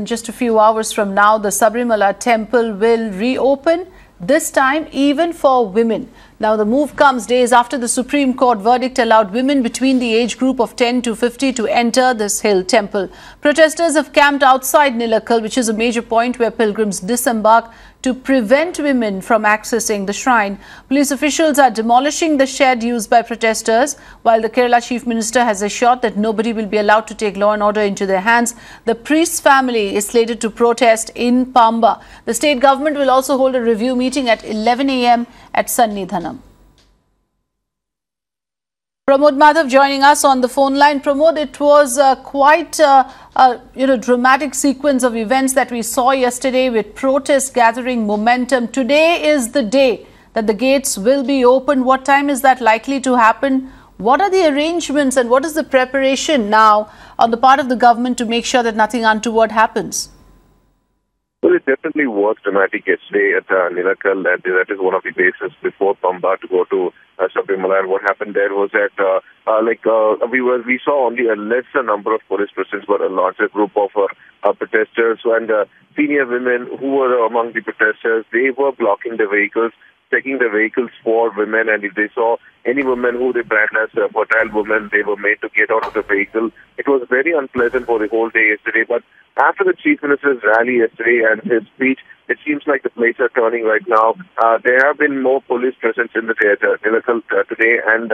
Just a few hours from now, the Sabarimala temple will reopen, this time even for women. Now, the move comes days after the Supreme Court verdict allowed women between the age group of 10 to 50 to enter this hill temple. Protesters have camped outside Nilakkal, which is a major point where pilgrims disembark to prevent women from accessing the shrine. Police officials are demolishing the shed used by protesters, while the Kerala Chief Minister has assured that nobody will be allowed to take law and order into their hands. The priest's family is slated to protest in Pamba. The state government will also hold a review meeting at 11 a.m. at Sannidhanam. Pramod Madhav joining us on the phone line. Pramod, it was quite dramatic sequence of events that we saw yesterday with protests gathering momentum. Today is the day that the gates will be open. What time is that likely to happen? What are the arrangements and what is the preparation now on the part of the government to make sure that nothing untoward happens? Well, it definitely was dramatic yesterday at Nilakkal. That is one of the bases before Pamba to go to Sabarimala. And what happened there was that we saw only a lesser number of police presence, but a larger group of protesters and senior women who were among the protesters. They were blocking the vehicles, checking the vehicles for women, and if they saw any women who they brand as fertile women, they were made to get out of the vehicle. It was very unpleasant for the whole day yesterday, but after the Chief Minister's rally yesterday and his speech, it seems like the plates are turning right now. There have been more police presence in the Nilakkal today, and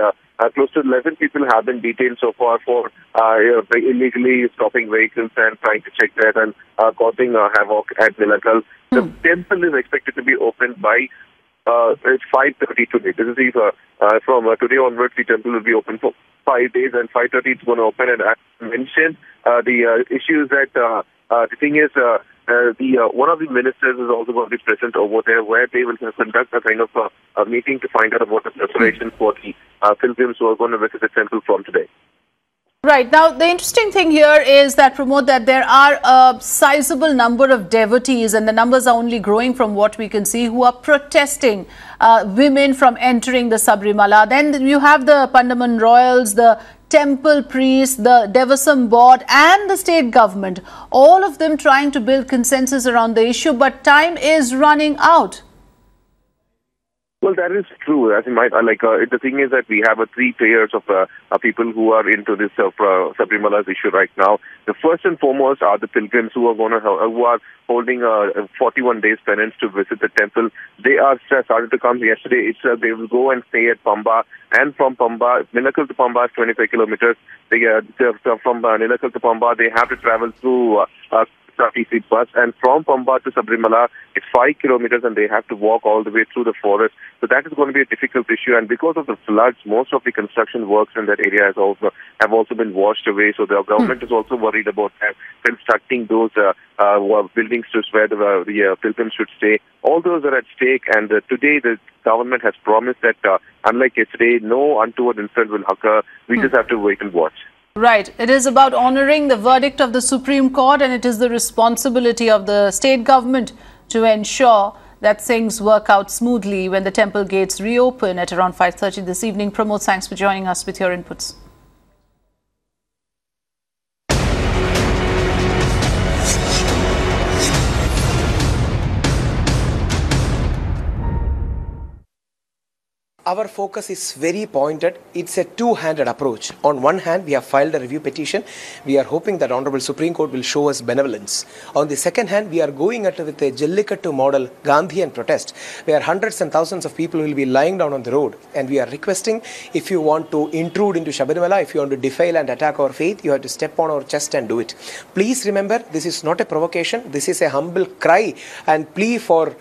close to 11 people have been detained so far for illegally stopping vehicles and trying to check that and causing havoc at Nilakkal. The temple is expected to be opened by it's 5:30 today. This is from today onwards, the temple will be open for 5 days, and 5:30 it's going to open. And as mentioned, the issue is that the thing is, one of the ministers is also going to be present over there, where they will conduct a kind of a meeting to find out about the preparation for the pilgrims who are going to visit the temple from today. Right. Now, the interesting thing here is that, Pramod, that there are a sizable number of devotees, and the numbers are only growing from what we can see, who are protesting women from entering the Sabarimala. Then you have the Pandaman royals, the temple priests, the Devasam board and the state government, all of them trying to build consensus around the issue, but time is running out. Well, that is true. As in the thing is that we have 3 tiers of people who are into this Sabarimala's issue right now. The first and foremost are the pilgrims who are holding 41 days penance to visit the temple. They are started to come yesterday. They will go and stay at Pamba, and from Pamba, Nilakkal to Pamba is 25 kilometers. From Nilakkal to Pamba, they have to travel through TC bus, and from Pamba to Sabarimala, it's 5 kilometers, and they have to walk all the way through the forest. So that is going to be a difficult issue, and because of the floods, most of the construction works in that area have also been washed away. So the government is also worried about constructing those buildings to where the pilgrims should stay. All those are at stake, and today the government has promised that unlike yesterday, no untoward incident will occur. We just have to wait and watch. Right. It is about honoring the verdict of the Supreme Court, and it is the responsibility of the state government to ensure that things work out smoothly when the temple gates reopen at around 5:30 this evening. Pramod, thanks for joining us with your inputs. Our focus is very pointed. It's a two-handed approach. On one hand, we have filed a review petition. We are hoping that Honorable Supreme Court will show us benevolence. On the second hand, we are going at it with a Jallikattu model Gandhian protest, where hundreds and thousands of people will be lying down on the road. And we are requesting, if you want to intrude into Sabarimala, if you want to defile and attack our faith, you have to step on our chest and do it. Please remember, this is not a provocation. This is a humble cry and plea for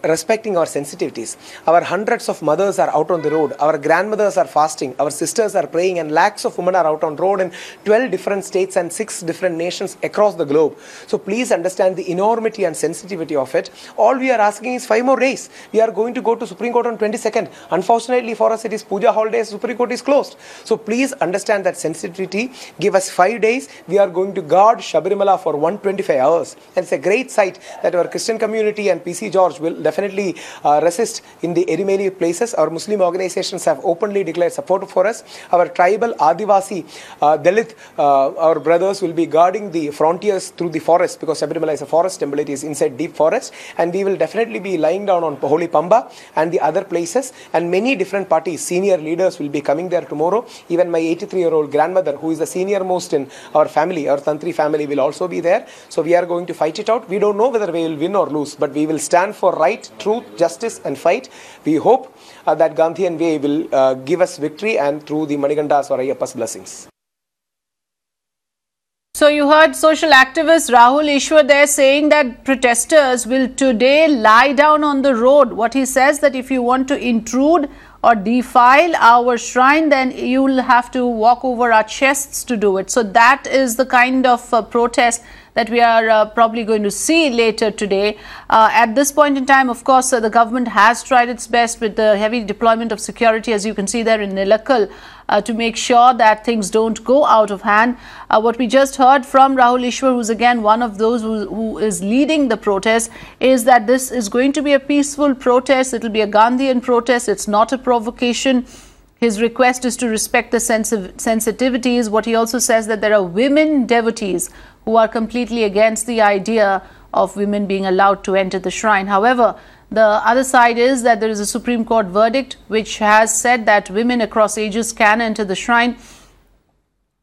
respecting our sensitivities. Our hundreds of mothers are out on the road. Our grandmothers are fasting. Our sisters are praying, and lakhs of women are out on road in 12 different states and 6 different nations across the globe. So please understand the enormity and sensitivity of it. All we are asking is 5 more days. We are going to go to Supreme Court on 22nd. Unfortunately for us, it is Puja holidays. Supreme Court is closed. So please understand that sensitivity. Give us 5 days. We are going to guard Sabarimala for 125 hours. And it's a great sight that our Christian community and PC George will definitely resist in the Erimeli places. Our Muslim organizations have openly declared support for us. Our tribal, Adivasi, Dalit, our brothers will be guarding the frontiers through the forest, because Sabarimala is a forest temple. It is inside deep forest, and we will definitely be lying down on holy Pamba and the other places, and many different parties, senior leaders will be coming there tomorrow. Even my 83-year-old grandmother, who is the senior most in our family, our Tantri family, will also be there. So we are going to fight it out. We don't know whether we will win or lose, but we will stand for right, truth, justice and fight. We hope that Gandhian way will give us victory, and through the Maniganda's or Ayyappa's blessings. So you heard social activist Rahul Ishwar there saying that protesters will today lie down on the road. What he says, that if you want to intrude or defile our shrine, then you will have to walk over our chests to do it. So that is the kind of protest that we are probably going to see later today. At this point in time, of course, the government has tried its best with the heavy deployment of security, as you can see there in Nilakkal, to make sure that things don't go out of hand. What we just heard from Rahul Ishwar, who's again one of those who is leading the protest, is that this is going to be a peaceful protest. It will be a Gandhian protest. It's not a provocation. His request is to respect the sensitivities. What he also says, that there are women devotees who are completely against the idea of women being allowed to enter the shrine. However, the other side is that there is a Supreme Court verdict which has said that women across ages can enter the shrine.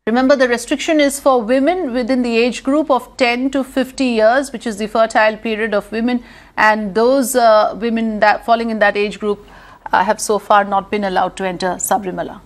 Remember, the restriction is for women within the age group of 10 to 50 years, which is the fertile period of women, and those women that falling in that age group have so far not been allowed to enter Sabarimala.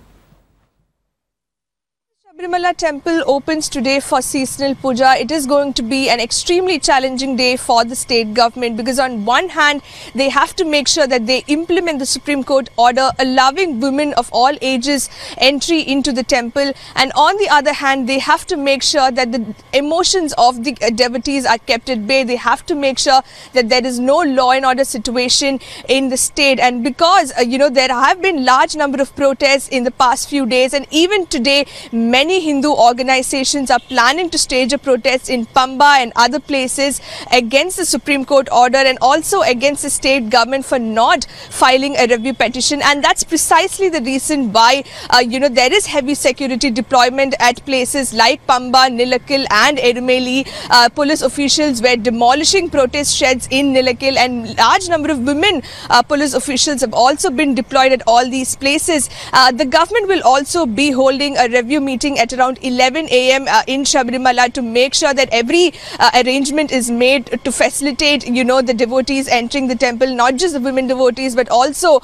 Sabarimala temple opens today for seasonal puja. It is going to be an extremely challenging day for the state government, because on one hand they have to make sure that they implement the Supreme Court order allowing women of all ages entry into the temple, and on the other hand they have to make sure that the emotions of the devotees are kept at bay. They have to make sure that there is no law and order situation in the state. And because there have been large number of protests in the past few days, and even today many Hindu organizations are planning to stage a protest in Pamba and other places against the Supreme Court order, and also against the state government for not filing a review petition. And that's precisely the reason why there is heavy security deployment at places like Pamba, Nilakkal and Erumeli. Police officials were demolishing protest sheds in Nilakkal, and large number of women police officials have also been deployed at all these places. The government will also be holding a review meeting at around 11 a.m. In Sabarimala to make sure that every arrangement is made to facilitate, the devotees entering the temple, not just the women devotees, but also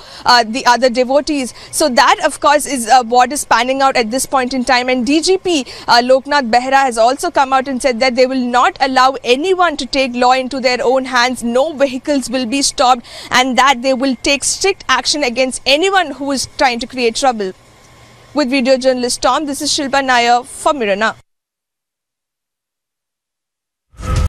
the other devotees. So that, of course, is what is panning out at this point in time. And DGP Loknath Behra has also come out and said that they will not allow anyone to take law into their own hands. No vehicles will be stopped, and that they will take strict action against anyone who is trying to create trouble. With video journalist Tom, this is Shilpa Nair for Mirana.